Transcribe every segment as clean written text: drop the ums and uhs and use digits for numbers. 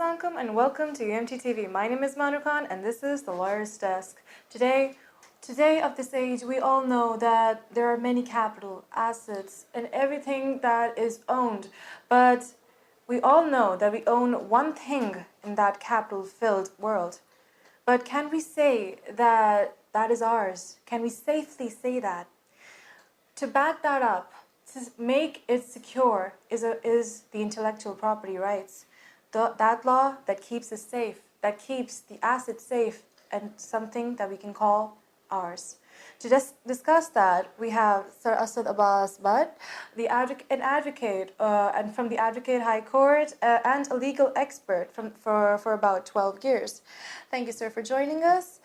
Assalamualaikum and welcome to UMT TV. My name is Mahnoor and this is the Lawyer's Desk. Today of this age, we all know that there are many capital, assets, and everything that is owned. But we all know that we own one thing in that capital-filled world. But can we say that that is ours? Can we safely say that? To back that up, to make it secure is the intellectual property rights. That law that keeps us safe, that keeps the asset safe and something that we can call ours. To discuss that, we have Sir Asad Abbas, an advocate and from the Advocate High Court and a legal expert for about 12 years. Thank you, sir, for joining us.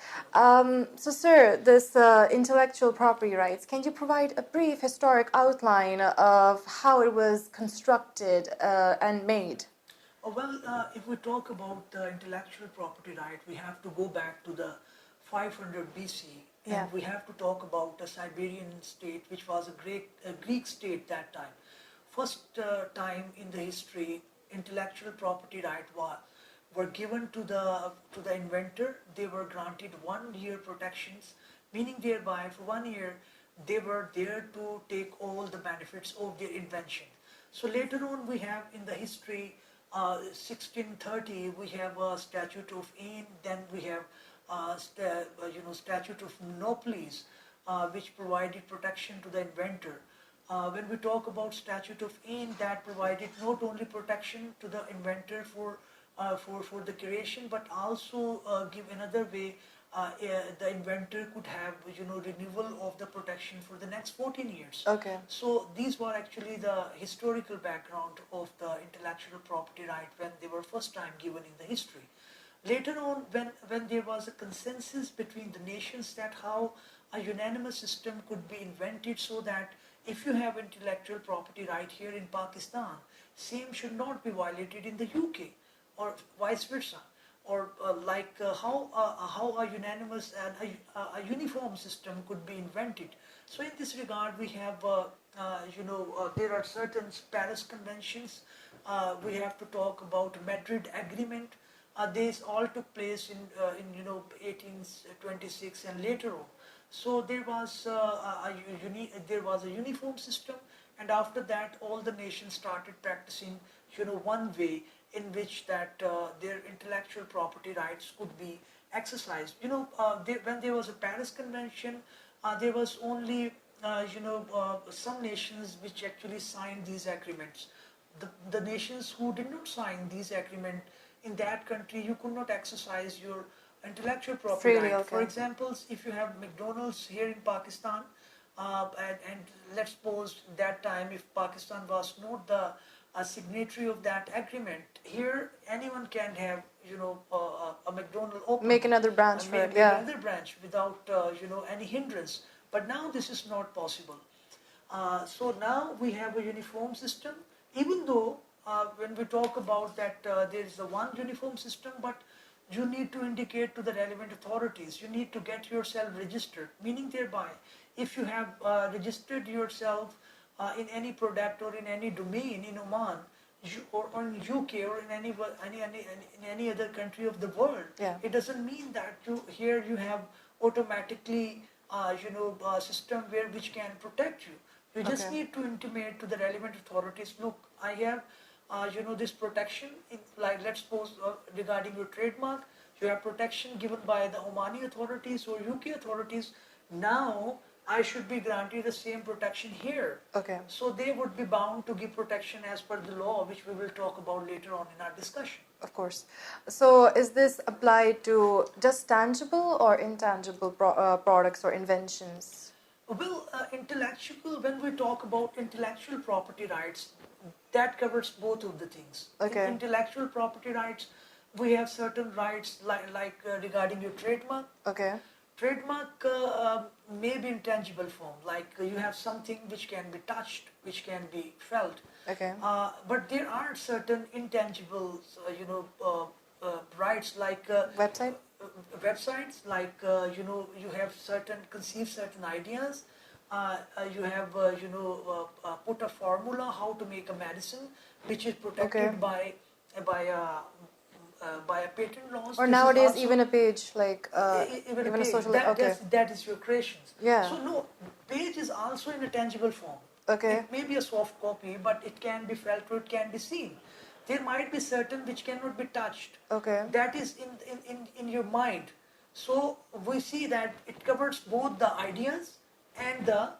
Sir, this intellectual property rights, can you provide a brief historic outline of how it was constructed and made? If we talk about the intellectual property right, we have to go back to the 500 BC, and we have to talk about the Siberian state, which was a Greek state that time. First time in the history, intellectual property right were given to the inventor. They were granted 1 year protections, meaning thereby for 1 year they were there to take all the benefits of their invention. So later on we have in the history 1630 we have a Statute of Anne, then we have Statute of Monopolies, which provided protection to the inventor. When we talk about Statute of Anne, that provided not only protection to the inventor for the creation, but also give another way the inventor could have renewal of the protection for the next 14 years. Okay. So these were actually the historical background of the intellectual property right when they were first time given in the history. Later on, when there was a consensus between the nations that how a unanimous system could be invented so that if you have intellectual property right here in Pakistan, same should not be violated in the UK or vice versa, or how a unanimous and a uniform system could be invented. So in this regard, we have there are certain Paris conventions. We have to talk about Madrid Agreement. These all took place in 1826 and later on. So there was a uniform system, and after that, all the nations started practicing one way in which that their intellectual property rights could be exercised. When there was a Paris Convention, there was only some nations which actually signed these agreements. The nations who did not sign these agreements, in that country you could not exercise your intellectual property Freely, right. okay. For example, if you have McDonald's here in Pakistan, and let's suppose that time if Pakistan was not a signatory of that agreement, here anyone can have a McDonald's open, Make another branch for it, make yeah. another branch without any hindrance. But now this is not possible. So now we have a uniform system, even though when we talk about that there is a one uniform system, but you need to indicate to the relevant authorities, you need to get yourself registered, meaning thereby if you have registered yourself in any product or in any domain in Oman or in UK or in any other country of the world, it doesn't mean that you have automatically a system which can protect you. You just need to intimate to the relevant authorities, look, I have this protection, like let's suppose regarding your trademark, you have protection given by the Omani authorities or UK authorities. Now I should be granted the same protection here. Okay. So they would be bound to give protection as per the law, which we will talk about later on in our discussion. Of course. So is this applied to just tangible or intangible products or inventions? Well, when we talk about intellectual property rights, that covers both of the things. Okay. In intellectual property rights, we have certain rights like regarding your trademark. Okay. Trademark may be in tangible form, like you have something which can be touched, which can be felt. Okay. But there are certain intangible, rights like Website? Websites, like you have conceived certain ideas. You have put a formula how to make a medicine, which is protected by by a patent laws. Or This is nowadays, also even a page, like, even a even a page. social, okay. That is your creations. Yeah. So no, page is also in a tangible form. Okay. It may be a soft copy, but it can be felt or it can be seen. There might be certain which cannot be touched. Okay. That is in your mind. So we see that it covers both the ideas and the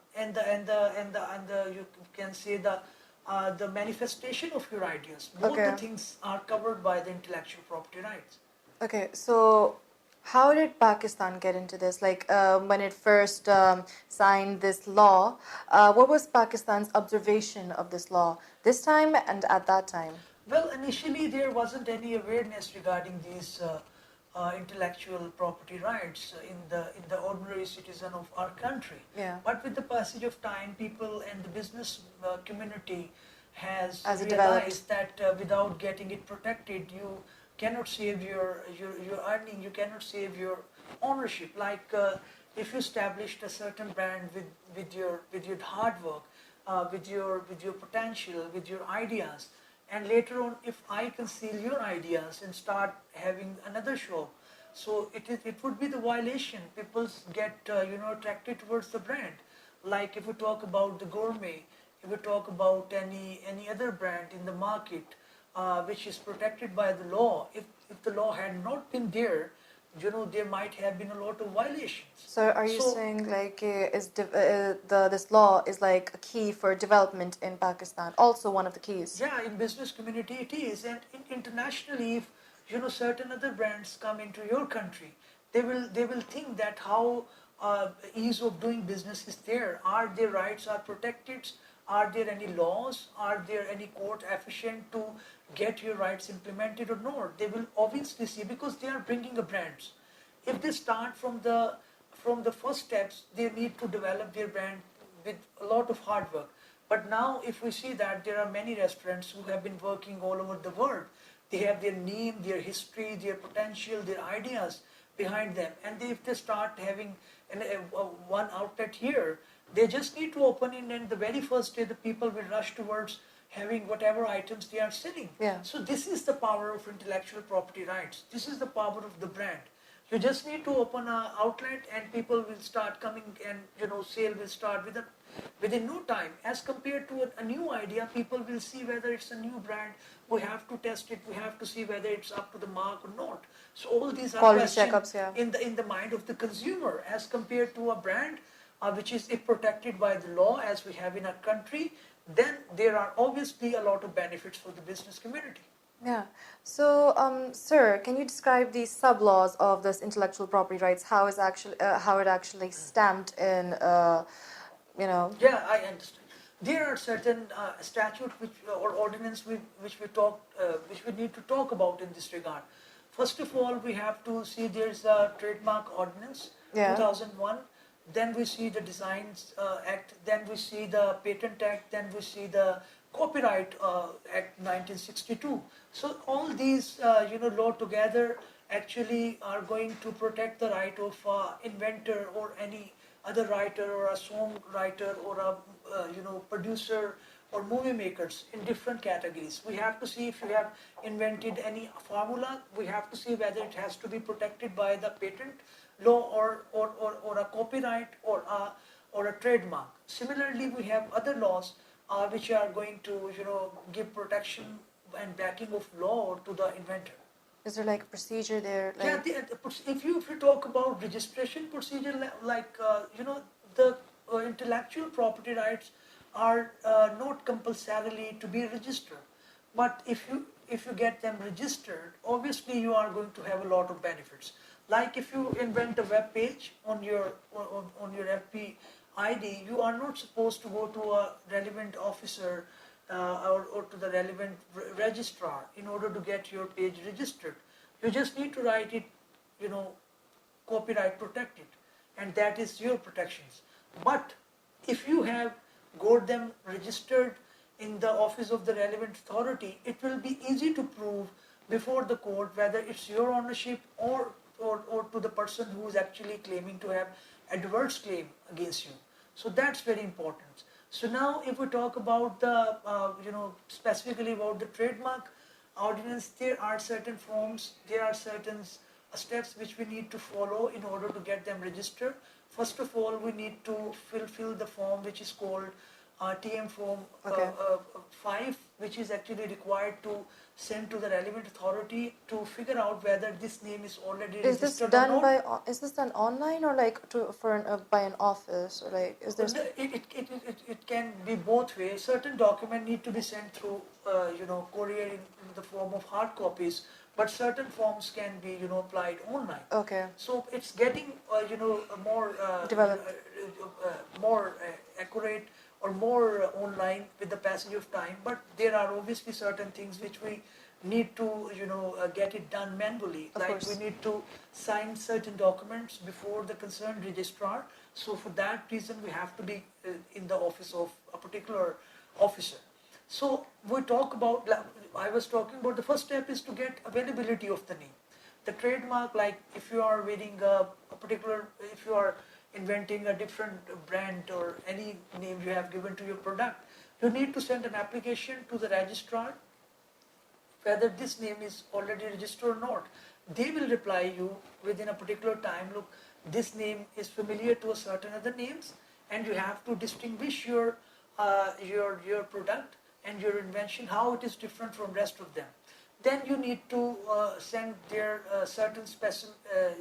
you can say the manifestation of your ideas. Both Okay. the things are covered by the intellectual property rights. Okay, so how did Pakistan get into this? Like, when it first signed this law, what was Pakistan's observation of this law this time and at that time? Well, initially there wasn't any awareness regarding these intellectual property rights in the ordinary citizen of our country. Yeah. But with the passage of time, people and the business community has As it realized that without getting it protected, you cannot save your earning, you cannot save your ownership. Like if you established a certain brand with your hard work, with your potential, with your ideas, and later on if I conceal your ideas and start having another shop, so it would be the violation. People get attracted towards the brand. Like if we talk about the gourmet, if we talk about any other brand in the market which is protected by the law, if the law had not been there, there might have been a lot of violations. So are you saying like this law is like a key for development in Pakistan? Also one of the keys. Yeah, in business community it is, and internationally, if certain other brands come into your country, they will think that how ease of doing business is there. Are their rights are protected? Are there any laws? Are there any court efficient to get your rights implemented or not? They will obviously see, because they are bringing a brands. If they start from the first steps, they need to develop their brand with a lot of hard work. But now if we see that there are many restaurants who have been working all over the world, they have their name, their history, their potential, their ideas behind them. And if they start having one outlet here, they just need to open it, and the very first day the people will rush towards having whatever items they are selling. Yeah. So this is the power of intellectual property rights. This is the power of the brand. You just need to open an outlet and people will start coming, and sale will start within no time. As compared to a new idea, people will see whether it's a new brand. We have to test it. We have to see whether it's up to the mark or not. So all these are Quality questions checkups, yeah. in the mind of the consumer, as compared to a brand which is if protected by the law as we have in our country. Then there are obviously a lot of benefits for the business community. Yeah. So, sir, can you describe the sub-laws of this intellectual property rights? How it actually stamped in, Yeah, I understand. There are certain statutes or ordinance which we need to talk about in this regard. First of all, we have to see there's a trademark ordinance, Yeah. 2001. Then we see the Designs Act. Then we see the Patent Act. Then we see the Copyright Act 1962. So all these, law together actually are going to protect the right of inventor or any other writer or a songwriter or a producer or movie makers in different categories. We have to see if you have invented any formula. We have to see whether it has to be protected by the patent law or a copyright or a trademark. Similarly, we have other laws which are going to give protection and backing of law to the inventor. Is there like a procedure there? Like... Yeah, if you talk about registration procedure, like the intellectual property rights are not compulsorily to be registered, but if you get them registered, obviously you are going to have a lot of benefits. Like if you invent a web page on your FP ID, you are not supposed to go to a relevant officer or to the relevant registrar in order to get your page registered. You just need to write it, copyright protected, and that is your protections. But if you have got them registered in the office of the relevant authority, it will be easy to prove before the court whether it's your ownership or to the person who is actually claiming to have adverse claim against you. So that's very important. So now if we talk about the, specifically about the trademark, ordinance, there are certain forms, there are certain steps which we need to follow in order to get them registered. First of all, we need to fill the form which is called TM form Okay. 5, which is actually required to send to the relevant authority to figure out whether this name is already Is this registered or done not. by? Is this done online or like by an office or like is there? It can be both ways. Certain documents need to be sent through, courier in the form of hard copies, but certain forms can be, applied online. Okay. So it's getting, more Developed. more accurate or more online with the passage of time. But there are obviously certain things which we need to, get it done manually. Of Like course. we need to sign certain documents before the concerned registrar. So for that reason, we have to be in the office of a particular officer. So we talk about, I was talking about the first step is to get availability of the name. The trademark, like if you are wearing a particular, if you are inventing a different brand or any name you have given to your product, you need to send an application to the registrar whether this name is already registered or not. They will reply you within a particular time, look, this name is familiar to a certain other names, and you have to distinguish your product and your invention, how it is different from rest of them. Then you need to send their certain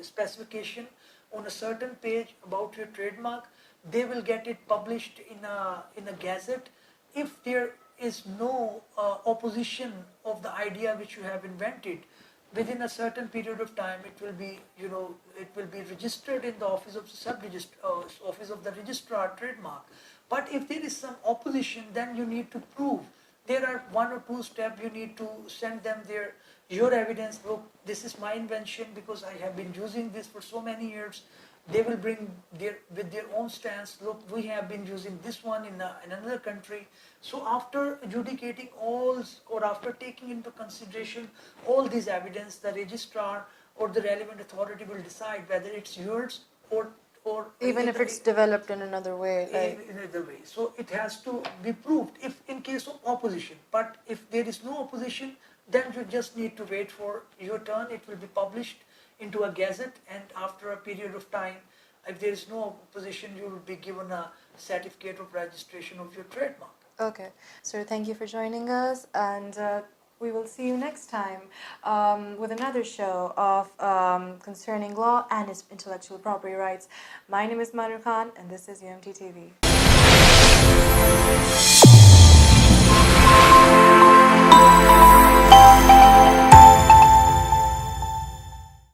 specification on a certain page about your trademark. They will get it published in a gazette. If there is no opposition of the idea which you have invented, within a certain period of time, it will be, it will be registered in the office of the office of the registrar trademark. But if there is some opposition, then you need to prove. There are one or two steps you need to send them your evidence. Look, this is my invention because I have been using this for so many years. They will bring with their own stance. Look, we have been using this one in another country. So after adjudicating all, or after taking into consideration all these evidence, the registrar or the relevant authority will decide whether it's yours or Even if it's developed in another way, like in another way. So it has to be proved if in case of opposition. But if there is no opposition, then you just need to wait for your turn. It will be published into a gazette, and after a period of time, if there is no opposition, you will be given a certificate of registration of your trademark. okay. So thank you for joining us, and we will see you next time with another show of concerning law and its intellectual property rights. My name is Mahnoor Khan, and this is UMT TV.